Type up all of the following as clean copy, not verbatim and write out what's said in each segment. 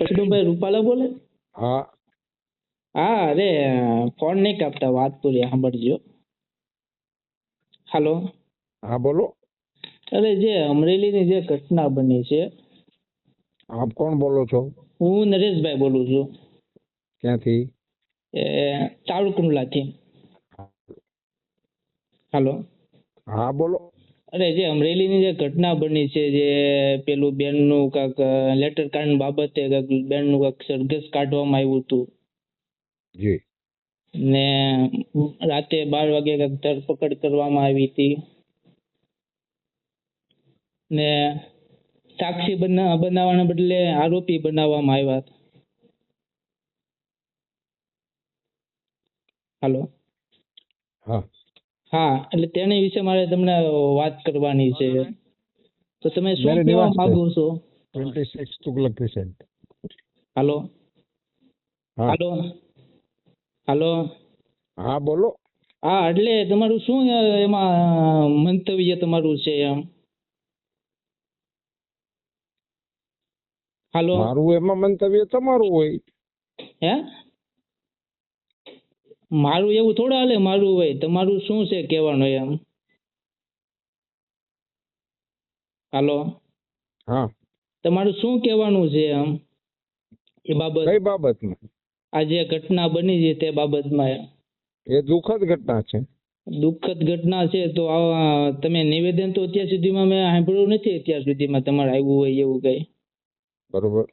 કૃષ્ણભાઈ રૂપાલા બોલે? હા હા, અરે ફોન નહીં કાપતા, વાત પૂરી સાંભળજો. હાલો. હા બોલો. અરે જે અમરેલીની જે ઘટના બની છે, આપ કોણ બોલો છો? હું નરેશભાઈ બોલું છું. ક્યાંથી? એ તાળકુંડલાથી. હાલો. હા બોલો. અરે જે અમરેલીની જે ઘટના બની છે, જે પેલું બેનનું કાંક લેટર કાર્ડ બાબતે કાંક બેનનું કાંક સરઘસ કાઢવામાં આવ્યું હતું જી. ને રાતે 12 વાગે કાંક ધરપકડ કરવામાં આવી હતી ને સાક્ષી બનાવવાના બદલે આરોપી બનાવવામાં આવ્યા હતા. હાલો. હા હા, એટલે તેની વિશે મારે તમને વાત કરવાની છે, તો તમે શું મેરે કહેવા નિવાસ માંગો છો? 26 તુગલક ક્રિસેન્ટ. હાલો. હા હાલો. હાલો. હા બોલો. હા, એટલે તમારું શું એમાં મંતવ્ય તમારું છે એમ? હાલો. મારું એમાં મંતવ્ય તમારું હોય. હે? મારું એવું થોડા હાલે, મારું હોય. તમારું શું છે કહેવાનું એમ? હાલો. હા. તમારું શું કહેવાનું છે એમ એ બાબત? કઈ બાબતમાં? આ જે ઘટના બની છે તે બાબતમાં. એ દુઃખદ ઘટના છે. દુઃખદ ઘટના છે તો તમે નિવેદન તો અત્યાર સુધીમાં મેં સાંભળ્યું નથી, અત્યાર સુધીમાં તમારે આવ્યું હોય એવું કઈ. બરોબર.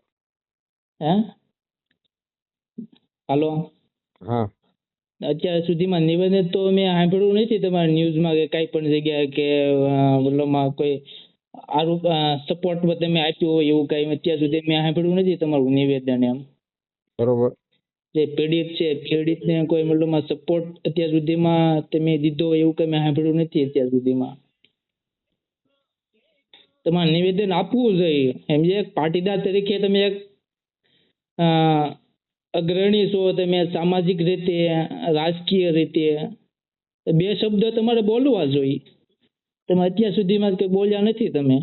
હે? હાલો. હા. અત્યાર સુધીમાં નિવેદન તો મેં સાંભળ્યું નથી તમારા ન્યૂઝમાં કે કઈ પણ જગ્યાએ કે ઓલામાં કોઈ આરોપ સપોર્ટમાં તમે આપ્યું હોય એવું કઈ અત્યાર સુધી મેં સાંભળ્યું નથી તમારું નિવેદન એમ. બરોબર. જે પીડિત છે, પીડિતને કોઈ મતલબમાં સપોર્ટ અત્યાર સુધીમાં તમે દીધો હોય એવું કઈ મેં સાંભળ્યું નથી અત્યાર સુધીમાં. તમારે નિવેદન આપવું જોઈએ એમ, જે એક પાટીદાર તરીકે તમે એક અગ્રણી છો, તમે સામાજિક રીતે, રાજકીય રીતે બે શબ્દ તમારે બોલવા જોઈએ. તમે અત્યાર સુધીમાં કંઈ બોલ્યા નથી તમે.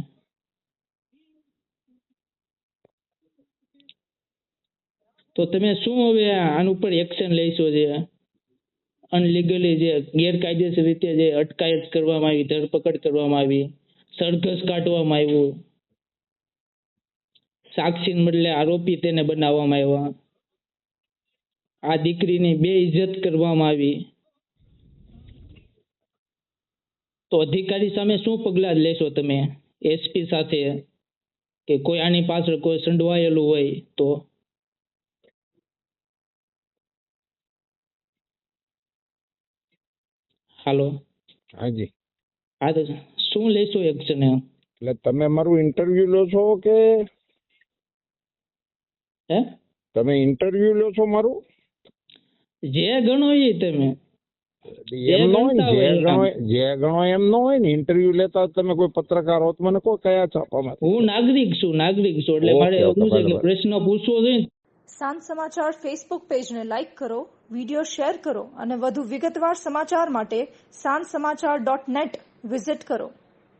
તો તમે શું હવે આના ઉપર એક્શન લેશો? જે અનલીગલી જે ગેરકાયદેસર રીતે જે અટકાયત કરવામાં આવી, ધરપકડ કરવામાં આવી, સરઘસ કાઢવામાં આવ્યું, સાક્ષીને બદલે આરોપી તેને બનાવવામાં આવ્યા, આ દીકરીની બેઇજ્જત કરવામાં આવી, તો અધિકારી સામે શું પગલાં લેશો તમે? એસપી સાથે કે કોઈ આની પાછળ કોઈ સંડવાયેલું હોય તો? હાલો. હાજી. હા, તો શું લેશો એક્શન એમ? એટલે તમે મારું ઇન્ટરવ્યુ લો છો કે? હે? તમે ઇન્ટરવ્યુ લો છો મારું? જે ગણો એ તમે. એમ ન હોય ને, જે ગણો એમ ન હોય ને. ઇન્ટરવ્યુ લેતા તમે કોઈ પત્રકાર હો તો મને કોઈ કયા છાપામાં? હું નાગરિક છું એટલે મારે શું છે કે પ્રશ્ન પૂછવો જોઈએ. સાંજ સમાચાર ફેસબુક પેજને લાઇક કરો, વિડીયો શેર કરો અને વધુ વિગતવાર સમાચાર માટે sanssamachar.net વિઝિટ કરો.